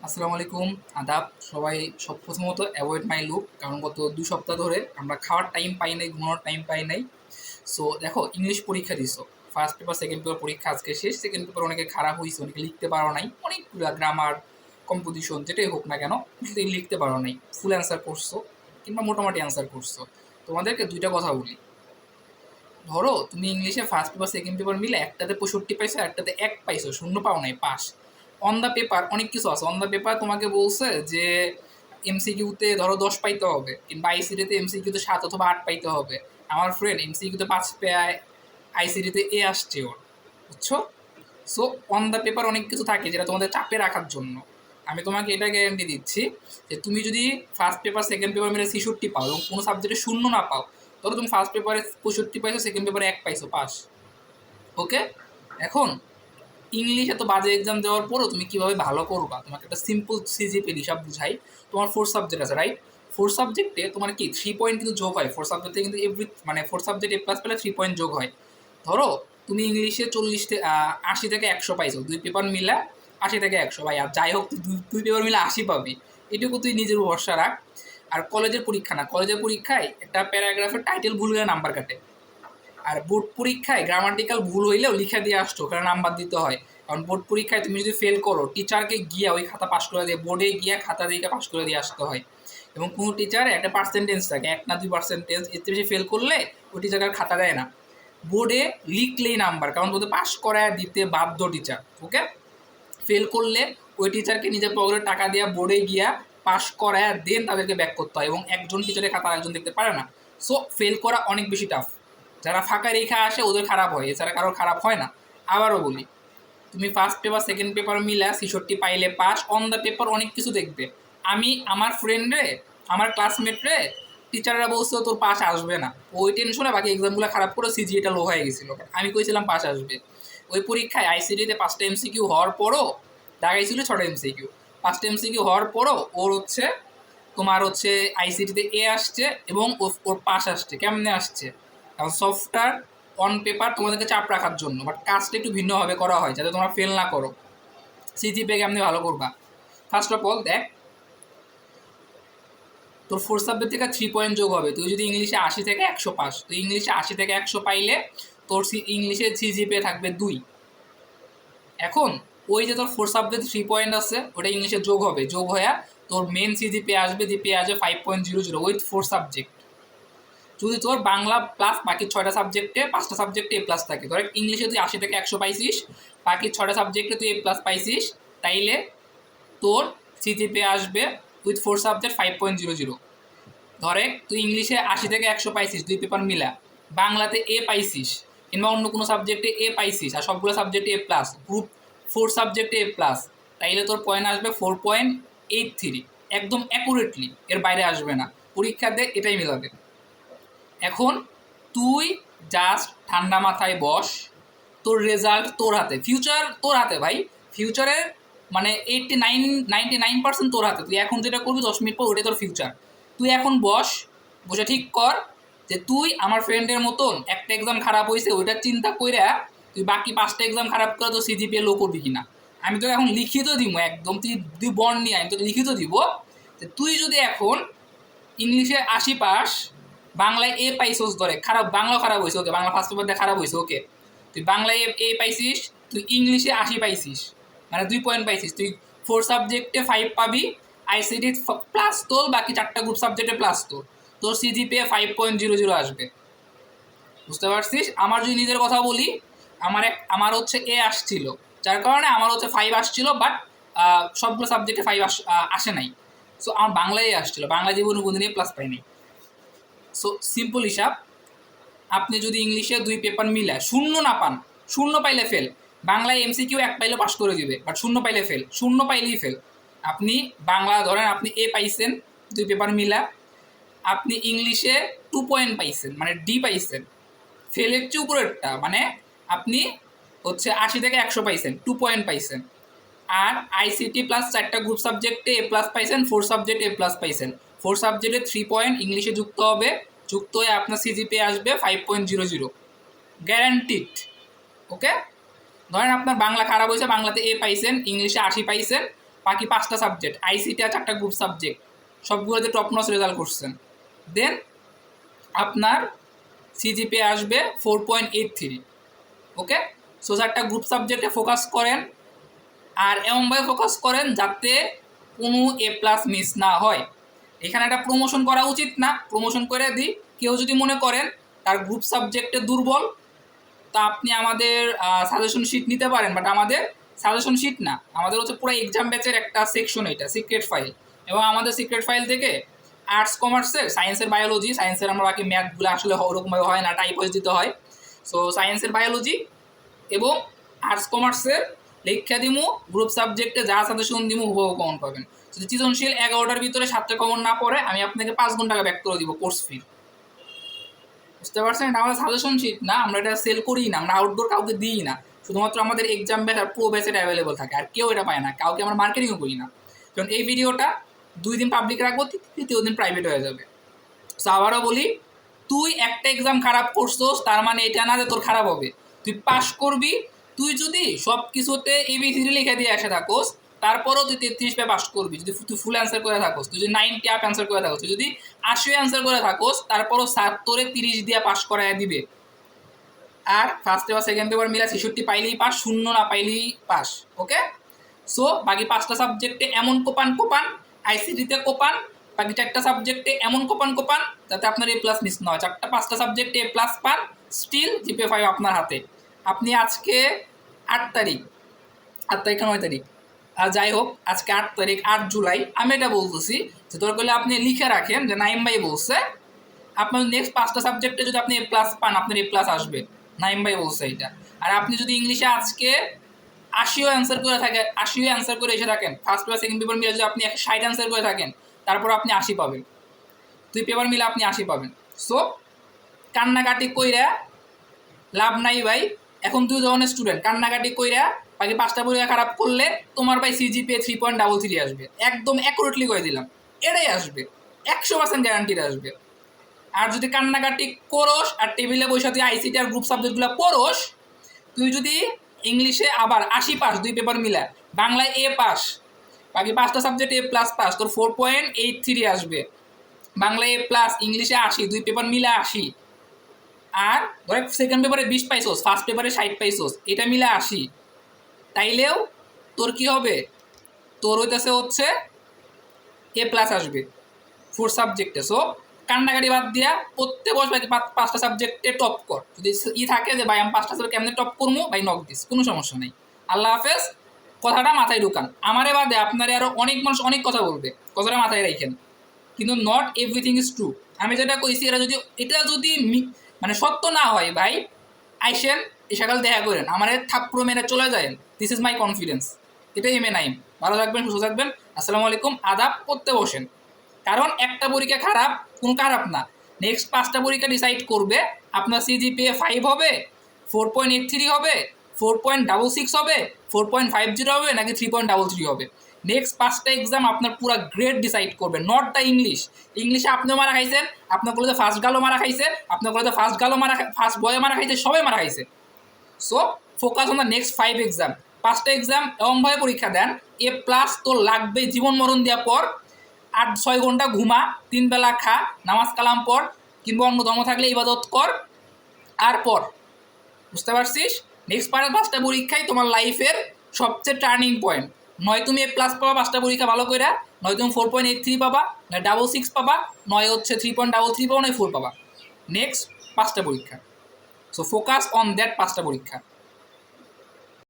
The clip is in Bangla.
আসসালামু আলাইকুম, আদাব সবাই। প্রথমত অ্যাভয়েড মাই লুক, কারণ গত 2 সপ্তাহ ধরে আমরা খাওয়ার টাইম পাই নাই, ঘুমানোর টাইম পাই নাই। সো দেখো, ইংলিশ পরীক্ষা দিছো, ফার্স্ট পেপার সেকেন্ড পেপার পরীক্ষা আজকে শেষ। সেকেন্ড পেপার অনেকে খারাপ হয়েছে, অনেকে লিখতে পারো নাই, অনেকগুলো গ্রামার কম্পোজিশন যেটাই হোক না কেন লিখতে পারো নাই, ফুল অ্যান্সার করছো কিংবা মোটামুটি অ্যান্সার করছো। তোমাদেরকে দুইটা কথা বলি। ধরো তুমি ইংলিশে ফার্স্ট পেপার সেকেন্ড পেপার মিলে একটাতে 65 পাইছো, একটাতে 1 পাইছো, শূন্য পাও নাই, পাস। অন দ্য পেপার অনেক কিছু আছে। অন দ্য পেপার তোমাকে বলছে যে এমসিকিউতে ধরো 10 পাইতে হবে, কিংবা আইসিডিতে এমসিকিউতে 7 অথবা 8 পাইতে হবে। আমার ফ্রেন্ড এমসিকিউতে 5 পেয়ে আইসিডিতে এ আসছে ওর, বুঝছো? সো অন দ্য পেপার অনেক কিছু থাকে যেটা তোমাদের চাপে রাখার জন্য। আমি তোমাকে এটা গ্যারান্টি দিচ্ছি যে তুমি যদি ফার্স্ট পেপার সেকেন্ড পেপার মিলে 66 পাও এবং কোনো সাবজেক্টে শূন্য না পাও, ধরো তুমি ফার্স্ট পেপারে 65 পাইছো, সেকেন্ড পেপারে 1 পাইছো, পাস। ওকে, এখন ইংলিশ এত বাজে এক্সাম দেওয়ার পরও তুমি কীভাবে ভালো করবা, তোমাকে একটা সিম্পল সিজিপি হিসাব বুঝাই। তোমার 4 সাবজেক্ট আছে, রাইট? 4 সাবজেক্টে তোমার কি 3 পয়েন্ট কিন্তু যোগ হয়। 4 সাবজেক্টে কিন্তু মানে 4 সাবজেক্ট এ প্লাস পেলে 3 পয়েন্ট যোগ হয়। ধরো তুমি ইংলিশে 80 থেকে 100 পাইছো, 2 পেপার মিলা 80 থেকে 100, ভাই আর যাই হোক তুই দুই পেপার মিলে 80 পাবি, এটুকু তুই নিজের ভরসা রাখ। আর কলেজের পরীক্ষা না, কলেজের পরীক্ষায় একটা প্যারাগ্রাফের টাইটেল ভুল হলে নাম্বার কাটে। আর বোর্ড পরীক্ষায় গ্রামাটিক্যাল ভুল হইলেও লিখে দিয়ে আসছো, ওখানে নাম্বার দিতে হয়। কারণ বোর্ড পরীক্ষায় তুমি যদি ফেল করো, টিচারকে গিয়ে ওই খাতা পাস করে দিয়ে, বোর্ডে গিয়ে খাতা দিয়ে পাস করে দিয়ে আসতে হয়। এবং কোনো টিচারে একটা পার্সেন্টেজ থাকে, 1 না 2%, এর চেয়ে বেশি ফেল করলে ওই টিচারকে খাতা দেয় না। বোর্ডে লিখলেই নাম্বার, কারণ তোদের পাস করায় দিতে বাধ্য টিচার। ওকে, ফেল করলে ওই টিচারকে নিজের পকেটে টাকা দিয়ে বোর্ডে গিয়া পাস করায় দেন তাদেরকে ব্যাক করতে হয়, এবং একজন টিচারের খাতা একজন দেখতে পারে না। সো ফেল করা অনেক বেশি টাফ। যারা ফাঁকা রেখা আসে ওদের খারাপ হয়, এছাড়া কারোর খারাপ হয় না। আবারও বলি, তুমি ফার্স্ট পেপার সেকেন্ড পেপার মিলা 66 পাইলে পাস। অন দ্য পেপার অনেক কিছু দেখবে। আমি আমার ফ্রেন্ডরে, আমার ক্লাসমেটরে টিচাররা বলছে তোর পাস আসবে না, ওই টেনশনে বাকি এক্সামগুলো খারাপ করে সিজিএটা লো হয়ে গেছিলো। আমি কইছিলাম পাস আসবে। ওই পরীক্ষায় আইসিডিতে 5টা এমসিকিউ হওয়ার পরও দাঁড়াইছিল 6টা এমসিকিউ। 5টা এমসিকিউ হওয়ার পরও ওর তোমার আইসিটিতে এ আসছে এবং ওর পাস আসছে। কেমনে আসছে? কারণ সফটওয়্যার অন পেপার তোমাদেরকে চাপ রাখার জন্য, বাট কাজটা একটু ভিন্নভাবে করা হয় যাতে তোমরা ফেল না করো। সিজিপিএ কেমনি ভালো করবা? ফার্স্ট অফ অল দেখ, তোর 4 সাবজেক্ট থেকে 3 পয়েন্ট যোগ হবে। তুই যদি ইংলিশে 80 থেকে 100 পাস, তুই ইংলিশে 80 থেকে 100 পাইলে তোর ইংলিশে সিজিপিএ থাকবে 2। এখন ওই যে তোর 4 সাবজেক্ট 3 পয়েন্ট আছে, ওটা ইংলিশে যোগ হবে, যোগ হয়ে তোর মেন সিজিপিএ আসবে, জিপিএ আসবে 5.00 উইথ 4 সাবজেক্ট। যদি তোর বাংলা প্লাস বাকি 6টা সাবজেক্টে 5টা সাবজেক্টে এ প্লাস থাকে, ধর ইংলিশে তুই 80 থেকে 100 পাইছিস, বাকি 6টা সাবজেক্টে তুই এ প্লাস পাইছিস, তাইলে তোর সিজিপিএ আসবে উইথ 4 সাবজেক্ট 5.00। ধরে তুই ইংলিশে 80 থেকে 100 পাইছিস 2 পেপার মিলা, বাংলাতে এ পাইছিস কিংবা অন্য কোনো সাবজেক্টে এ পাইছিস, আর সবগুলো সাবজেক্টে এ প্লাস, গ্রুপ 4 সাবজেক্টে এ প্লাস, তাইলে তোর পয়েন্ট আসবে 4.83, একদম অ্যাকুরেটলি, এর বাইরে আসবে না। পরীক্ষা দে, এটাই মেলাবে। এখন তুই জাস্ট ঠান্ডা মাথায় বস, তোর রেজাল্ট তোর হাতে, ফিউচার তোর হাতে ভাই। ফিউচারের মানে 99% তোর হাতে। তুই এখন যেটা করবি 10 মিনিট পর, ওটাই তোর ফিউচার। তুই এখন বস, বসে ঠিক কর যে তুই আমার ফ্রেন্ডের মতন একটা এক্সাম খারাপ হয়েছে ওইটা চিন্তা কইরা তুই বাকি 5টা এক্সাম খারাপ করে তো সিজিপিএ লো করবি কিনা। আমি তোকে এখন লিখিত দিব, একদম তুই বন্ড নিয়ে আমি তোকে লিখিত দিব যে তুই যদি এখন ইংলিশে 80 পাস, বাংলায় এ পাইছিস, ধরে খারাপ, বাংলা খারাপ হয়েছে, ওকে, বাংলা ফার্স্ট পেপার দিয়ে খারাপ হয়েছে, ওকে, তুই বাংলায় এ পাইছিস, তুই ইংলিশে 80 পাইছিস, মানে 2 পয়েন্ট পাইছিস, তুই 4 সাবজেক্টে 5 পাবি, আইসিডি প্লাস তোর, বাকি 4টা গ্রুপ সাবজেক্টে প্লাস তোর সিজিপিএ 5.00 আসবে। বুঝতে পারছিস? আমার যদি নিজের কথা বলি, আমার এ আসছিল, যার কারণে আমার 5 আসছিল, বাট সবগুলো সাবজেক্টে 5 আসে নাই। সো আমার বাংলায় আসছিল, বাংলা জীবনে কোনদিন প্লাস পাইনি। সো সিম্পল হিসাব, আপনি যদি ইংলিশে 2 পেপার মিলায় শূন্য না পান, শূন্য পাইলে ফেল। বাংলায় এমসিকিউ 1 পাইলে পাস করে দিবে, বাট শূন্য পাইলে ফেল, শূন্য পাইলেই ফেল। আপনি বাংলা ধরেন আপনি এ পাইছেন 2 পেপার মিলা, আপনি ইংলিশে 2 পয়েন্ট পাইছেন, মানে ডি পাইছেন, ফেলের চেয়ে উপরেরটা, মানে আপনি 80 থেকে 100 পাইছেন, 2 পয়েন্ট পাইছেন। আর আইসিটি প্লাস 4টা গ্রুপ সাবজেক্টে এ প্লাস পাইছেন, 4 সাবজেক্টে এ প্লাস পাইছেন, 4 সাবজেক্টে 3 পয়েন্ট ইংলিশে যুক্ত হবে, যুক্ত হয়ে আপনার সিজিপিএ আসবে 5.00, গ্যারান্টিড। ওকে, ধরেন আপনার বাংলা খারাপ হয়েছে, বাংলাতে এ পাইছেন, ইংলিশে 80 পাইছেন, বাকি 5টা সাবজেক্ট, আইসিটি আর 4টা গ্রুপ সাবজেক্ট সবগুলোতে টপ নচ রেজাল্ট করছেন, দেন আপনার সিজিপিএ আসবে 4.83। ওকে, সো 4টা গ্রুপ সাবজেক্টে ফোকাস করেন, আর এমনভাবে ফোকাস করেন যাতে কোনো A+ মিস না হয়। এখানে একটা প্রমোশন করা উচিত না, প্রমোশন করে দিই। কেউ যদি মনে করেন তার গ্রুপ সাবজেক্টে দুর্বল, তা আপনি আমাদের সাজেশন শিট নিতে পারেন, বাট আমাদের সাজেশন শিট না, আমাদের হচ্ছে পুরো এক্সাম ব্যাচের একটা সেকশন, এটা সিক্রেট ফাইল। এবং আমাদের সিক্রেট ফাইল থেকে আর্টস, কমার্সের, সায়েন্সের বায়োলজি, সায়েন্সের আমরা বাকি ম্যাথগুলো আসলে ওরকমভাবে হয় না, টাইপওয়াইজ দিতে হয়। সো সায়েন্সের বায়োলজি এবং আর্টস কমার্সের লেখা দিমু, গ্রুপ সাবজেক্টে যা সাজেশন দিমু হুবহু কমন পাবেন। যদি সৃজনশীল 11টার ভিতরে 7টা কমন না পড়ে, আমি আপনাকে 5 গুণ টাকা ব্যাক করে দিব কোর্স ফি। বুঝতে পারছেন? এটা আমাদের সাজেশন শিট না, আমরা এটা সেল করি না, আমরা আউটডোর কাউকে দিই না, শুধুমাত্র আমাদের এক্সাম ব্যাচ আর প্রো ব্যাচের অ্যাভেলেবল থাকে, আর কেউ এটা পায় না, কাউকে আমরা মার্কেটিংও করি না। কারণ এই ভিডিওটা 2 দিন পাবলিক রাখবো, 3য় দিন প্রাইভেট হয়ে যাবে। সো আবারও বলি, তুই একটা এক্সাম খারাপ করছোস তার মানে এটা না যে তোর খারাপ হবে, তুই পাস করবি। তুই যদি সব কিছুতে ABCD লিখে দিয়ে আসে থাকোস, তারপরও তুই 33 পে পাস করবি যদি তুই ফুল অ্যান্সার করে থাকোস। তুই যদি 90 আপ অ্যান্সার করে থাকোস, তুই যদি 80 অ্যান্সার করে থাকোস, তারপরও 70-এ 30 দিয়ে পাস করায় দিবে। আর ফার্স্ট পেপার সেকেন্ড পেপার মিলা 66 পাইলেই পাস, 0 না পাইলেই পাস। ওকে, সো বাকি 5টা সাবজেক্টে এমন কোপান, আইসিটিতে কোপান, বাকি 4টা সাবজেক্টে এমন কোপান যাতে আপনার A+ মিস না হয়। 5টা সাবজেক্টে A+ পান, স্টিল জিপিএ 5 আপনার হাতে। আপনি আজকে 8 তারিখ, 8 তারিখ 9 তারিখ, যাই হোক, আজকে 8 তারিখ, 8 জুলাই। আমি এটা বলতেছি যে তোর করলে আপনি লিখে রাখেন যে নাইম ভাই বলছে আপনার নেক্সট 5টা সাবজেক্টে যদি আপনি A+ পান, আপনার A+ আসবে, নাইম ভাই বলছে এটা। আর আপনি যদি ইংলিশে আজকে 80ও অ্যান্সার করে থাকেন, 80ও অ্যান্সার করে এসে থাকেন, ফার্স্ট পেপার সেকেন্ড পেপার মিলে যদি আপনি 60 অ্যান্সার করে থাকেন, তারপর আপনি 80 পাবেন, 2 পেপার মিলে আপনি 80 পাবেন। সো কান্নাকাটি কইরা লাভ নাই ভাই। এখন 2 ধরনের স্টুডেন্ট, কান্নাকাটি কইরা বাকি 5টা পরীক্ষা খারাপ করলে তোমার ভাই সিজিপিএ 3.33 আসবে, একদম অ্যাকুরেটলি করে দিলাম, এটাই আসবে, 100% গ্যারান্টিড আসবে। আর যদি কান্নাকাটি করোস আর টেবিলে বসে তুই আইসিটি আর গ্রুপ সাবজেক্টগুলো পড়োস, তুই যদি ইংলিশে আবার 80 পাস 2 পেপার মিলা, বাংলায় A পাস, বাকি 5টা সাবজেক্টে A+ পাস, তোর 4.83 আসবে। বাংলায় A+, ইংলিশে 80, 2 পেপার মিলা 80। আর ধরে সেকেন্ড পেপারে 20 পাইছোস, ফার্স্ট পেপারে 60 পাইছোস, এটা মিলা 80, তাইলেও তোর কি হবে? তোর হচ্ছে A+ আসবে 4 সাবজেক্টে। সো কান্নাকাটি বাদ দিয়া পড়তে বস, বাকি 5টা সাবজেক্টে টপ কর। যদি থাকে যে ভাই আমি 5টা সাবজেক্ট কেমনে টপ করবো, ভাই নক দিস, কোনো সমস্যা নেই। আল্লাহ হাফেজ, কথাটা মাথায় ঢুকান। আমারে বাদে আপনারে আরও অনেক মানুষ অনেক কথা বলবে, কথাটা মাথায় রাখেন। কিন্তু নট এভরিথিং ইজ ট্রু। আমি যেটা কইছি এটা যদি মানে সত্য না হয়, ভাই আইসেন এই সকাল দেখা করেন, আমার থাপ্পড় মেরে চলে যায়, দিস ইজ মাই কনফিডেন্স। এটাই নাইম। ভালো থাকবেন, সুস্থ থাকবেন, আসসালামু আলাইকুম। আদাব, পড়তে বসেন, কারণ একটা পরীক্ষা খারাপ কোনো খারাপ না, নেক্সট 5টা পরীক্ষা ডিসাইড করবে আপনার সিজিপিএ 5 হবে, 4.83 হবে, 4.66 হবে, 4.50 হবে, নাকি 3.33 হবে। নেক্সট 5টা এক্সাম আপনার পুরো গ্রেড ডিসাইড করবে, নট দ্য ইংলিশে আপনিও মারা খাইছেন, আপনার কলেজে ফার্স্ট গালও মারা খাইছে, আপনার কলেজে ফার্স্ট বয়ে মারা খাইছে, সবাই মারা খাইছে। So focus on the next 5 exam. 5টা এক্সাম এমনভাবে পরীক্ষা দেন, A+ তো লাগবে, জীবন মরণ দেওয়ার পর 8-6 ঘন্টা ঘুমা, 3 বেলা খা, নামাজ কালাম পড়, কিংবা অন্য ধর্ম থাকলে ইবাদত কর, আর পর। বুঝতে পারছিস? নেক্সট 5টা পরীক্ষাই তোমার লাইফের সবচেয়ে টার্নিং পয়েন্ট। নয় তুমি A+ পাবা 5টা পরীক্ষা ভালো করে, নয় তুমি 4.83 পাবা, নয় 66 পাবা, নয় হচ্ছে 3.33 পাবা, নয় 4 পাবা। নেক্সট 5টা পরীক্ষা। সো ফোকাস অন দ্যাট 5টা পরীক্ষা।